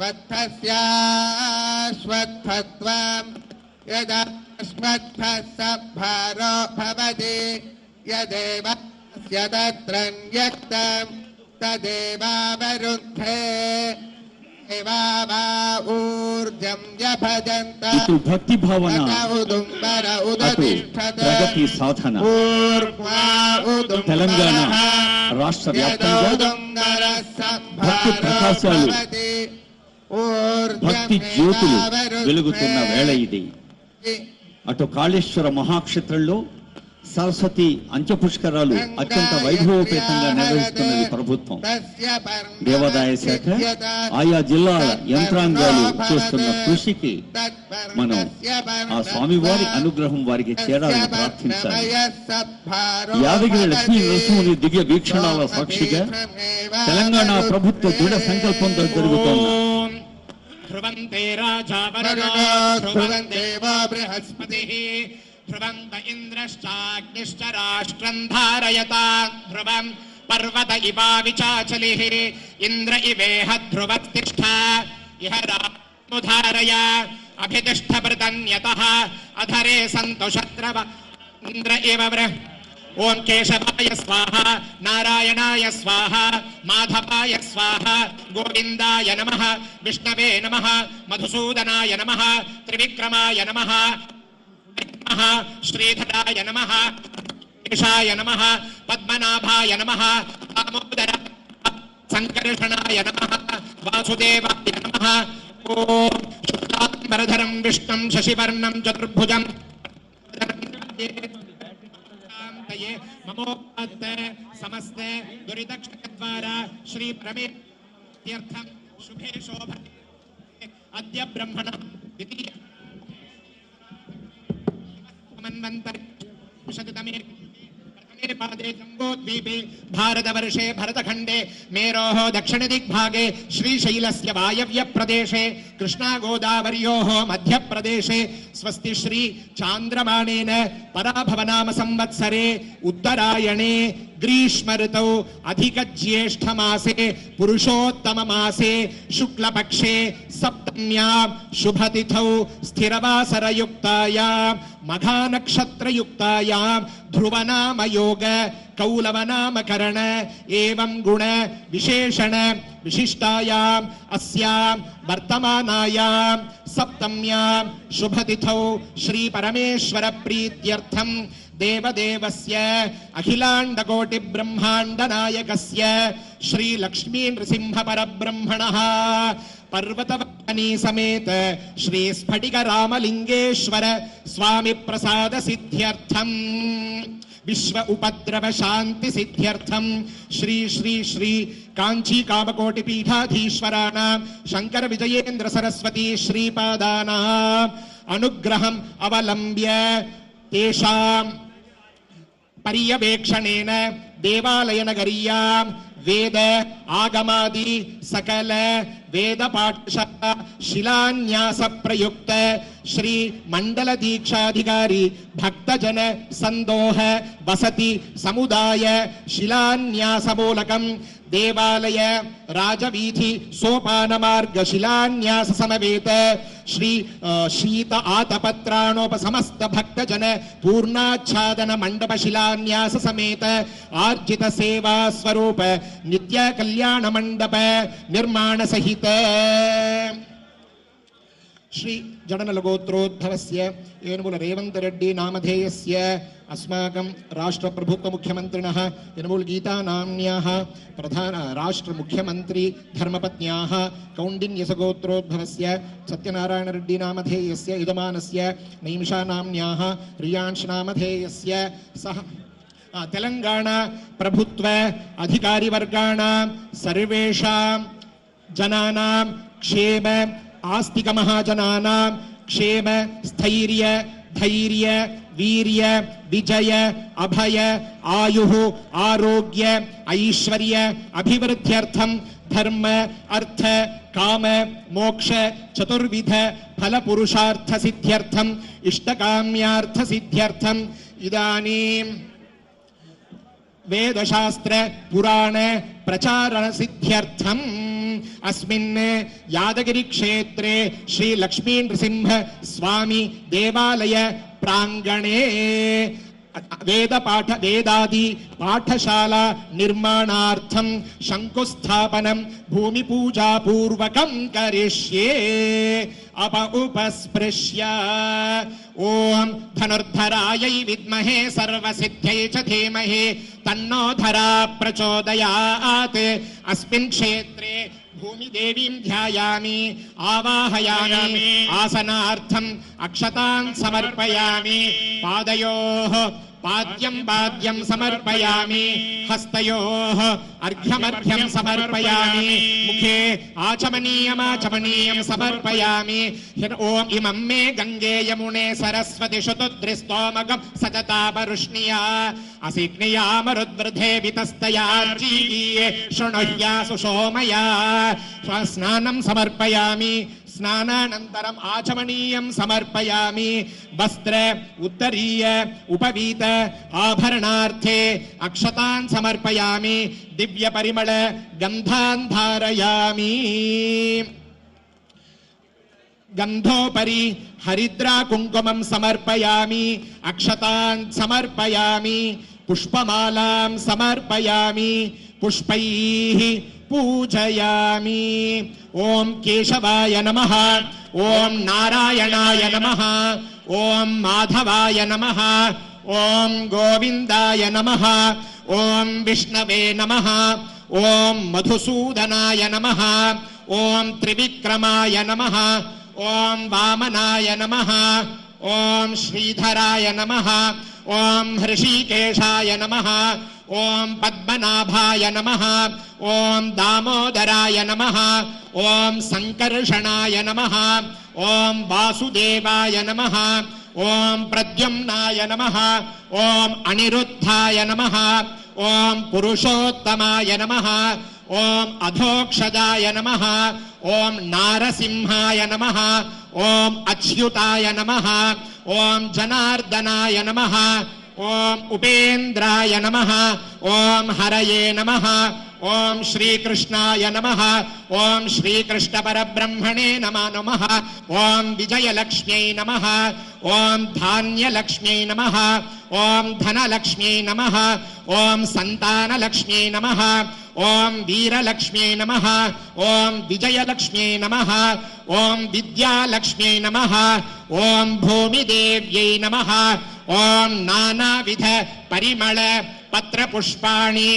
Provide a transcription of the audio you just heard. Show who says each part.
Speaker 1: स्वत्थस्याश्वत्थत्वं यदा श्वत्थः सभारो भवति यदेवस्य तत्रन्यक्तं तदेवावरुद्धे ऊर्जं यभजन्त
Speaker 2: భక్తి భావన ప్రగతి సాధన తెలంగాణ రాష్ట్ర వ్యాప్తంగా భక్తి ప్రకాశాలు భక్తి జ్యోతులు వెలుగుతున్న వేళ ఇది. అటు కాళేశ్వర మహాక్షేత్రంలో సరస్వతి అంత్యపుష్కరాలు అత్యంత వైభవోపేతంగా నిర్వహిస్తున్నది ప్రభుత్వం. దేవాదాయ శాఖ ఆయా జిల్లాల యంత్రాంగాలు చేస్తున్న కృషికి మనం ఆ స్వామివారి అనుగ్రహం వారికి చేరాలని ప్రార్థించాలి. యాదగిరి లక్ష్మీ నరసింహుని దివ్య వీక్షణాల సాక్షిగా తెలంగాణ ప్రభుత్వ దృఢ సంకల్పంతో జరుగుతోంది.
Speaker 3: ध्रुवन्त इन्द्रश्चाग्निश्च राष्ट्रं धारयता ध्रुवं पर्वत इवाविचाचलिः इन्द्र इवेह ध्रुवतिष्ठा इह रामुधारय अभितिष्ठभृतन्यतः अधरे सन्तु शत्रव इन्द्र इव ओं केशवाय स्वाहा नारायणाय स्वाहा माधवाय स्वाहा गोविन्दाय नमः विष्णवे नमः मधुसूदनाय नमः त्रिविक्रमाय नमः श्रीधराय नमः केशाय नमः पद्मनाभाय नमः दामोदर संकर्षणाय नमः वासुदेवाय नमः ओम शुक्लांबरधरं विष्णुं शशिवर्णं चतुर्भुजं ममोपत्त समस्त दुरितक्षद्वारा श्री परमेत्यर्थं शुभे शोभ अद्य ब्रह्मणं द्वितीय पादे जम्बोद्वीपे भारतवर्षे भरतखंडे मेरोः दक्षिण दिग्भागे श्रीशैलस्य वायव्य प्रदेशे कृष्णा गोदावर्योः मध्य प्रदेशे स्वस्ति श्री चांद्रमाणेन पराभवनाम संवत्सरे उत्तरायणे ग्रीष्म ऋतौ अधिक ज्येष्ठ मासे पुरुषोत्तम मासे शुक्ल पक्षे सप्तम्यां शुभतिथौ स्थिरवासर युक्तायां मघा नक्षत्र युक्तायां ध्रुवनाम योग कौलवनामकरण एवं गुण विशेषण विशिष्टायां अस्यां वर्तमानायां सप्तम्यां शुभतिथौ श्री परमेश्वर प्रीत्यर्थं देवदेवस्य अखिलांडकोटि ब्रह्मांड नायकस्य श्री लक्ष्मी नृसिंह परब्रह्मणः पर्वतवनी समेत श्री स्फटिक रामलिंगेश्वर स्वामी प्रसाद सिद्ध्यर्थम विश्व उपद्रव शांति सिद्ध्यर्थम श्री श्री श्री कांची कामकोटि पीठाधीश्वराणां शंकर विजयेन्द्र सरस्वती श्रीपादानां अनुग्रहम् अवलंब्य तेषां पर्यवेक्षणेन देवालय नगरीयां वेद आगमादि सकल वेद पाठशाला शिलान्यास प्रयुक्त श्री मंडल दीक्षाधिकारी भक्तजन संदोह वसति समुदाय शिलान्यास मूलकं देवालय राजवीधि सोपान मार्ग शिलान्यास समवेत श्री शीत आतपत्राणोपसमस्त भक्तजन पूर्णाच्छादन मंडप शिलान्यास समेत आर्जित सेवा स्वरूप नित्य कल्याण मंडप निर्माण सहित श्री जडनलगोत्रोद्भवस्य यनुमूल रेवंत रेड्डी नामधेयस्य अस्माकं राष्ट्र प्रभुत्व मुख्यमंत्रिणः यनुमूल गीता नाम्न्याः प्रधान राष्ट्र मुख्यमंत्री धर्मपत्न्याः कौंडिन्यसगोत्रोद्भवस्य सत्यनारायण रेड्डी नामधेयस्य यजमानस्य नैमिषा नाम्न्याः रियांश नामधेयस्य सह तेलंगाणा प्रभुत्व अधिकारी वर्गाणां सर्वेषां जनानां क्षेम आस्तिक महाजनानां क्षेम स्थैर्य धैर्य वीर्य विजय अभय आयुः आरोग्य ऐश्वर्य अभिवृद्ध्यर्थं धर्म अर्थ काम मोक्ष चतुर्विध फल पुरुषार्थ सिद्ध्यर्थम इष्टकाम्यार्थ सिद्ध्यर्थम इदानीं वेदशास्त्र पुराण प्रचारण सिद्ध्यर्थम अस्मिन् यादगिरिक्षेत्रे श्री लक्ष्मी नृसिंह स्वामी देवालय प्रांगणे वेदादि पाठशाला निर्माणार्थं शंकुस्थापनं भूमि पूजा पूर्वकं करिष्ये। उपस्पृश्य ओम धनुर्धरायै विद्महे सर्वसिद्ध्यै च धीमहि तन्नो धरा प्रचोदयात्। अस्मिन् क्षेत्रे भूमि देवीं ध्यायामि आवाहयामि आसनार्थम् अक्षतान् समर्पयामि। पादयोः पाद्यं समर्पयामि हस्तयोः अर्घ्यमर्घ्यं समर्पयामि मुखे आचमनीयं समर्पयामि। ओम इमं मे गंगे यमुने सरस्वती शुतुद्रिस्तोमगं सतता वरुष्णिया असिग्निया मरुद्वृधे वितस्तयार्जीये शृणुह्या सुषोमया। स्नानं समर्पयामि स्नानानन्तरम् आचमनीयं समर्पयामि। वस्त्र उत्तरीय उपवीत आभरणार्थे अक्षतान् समर्पयामि। दिव्य परिमळ गन्धान् धारयामि। गन्धोपरि हरिद्रा कुङ्कुमं समर्पयामि। अक्षतान् समर्पयामि। पुष्पमालां समर्पयामि। पुष्पैः पूजयामि। ओम केशवाय नमः ओम नारायणाय नमः ओम माधवाय नमः ओम गोविंदाय नमः ओम विष्णवे नमः ओम मधुसूदनाय नमः ओम त्रिविक्रमाय नमः ओम वामनाय नमः ओम श्रीधराय नमः ओम हृषीकेशाय नमः ओम पद्मनाभाय नमः ओम दामोदराय नमः ओम संकर्षणाय नमः ओम वासुदेवाय नमः ओम प्रद्युम्नाय नमः ओम अनिरुद्धाय नमः ओम पुरुषोत्तमाय नमः ओम अधोक्षजाय नमः ओम नारसिंहाय नमः ओम अच्युताय नमः ओम जनार्दनाय नमः ओम उपेन्द्राय नमः ओम हरये नमः ओम श्रीकृष्णाय नमः ओम श्रीकृष्ण परब्रह्मणे नमः ओम विजयलक्ष्म्यै नमः ओम धान्यलक्ष्म्यै नमः ओम धनलक्ष्म्यै नमः ओम संतानलक्ष्म्यै नमः ओम वीरलक्ष्म्यै नमः ओम विजयलक्ष्म्यै नमः ओम विद्यालक्ष्म्यै नमः ओम भूमिदेव्यै नमः ओम नानाविध परिमळ पत्रपुष्पाणि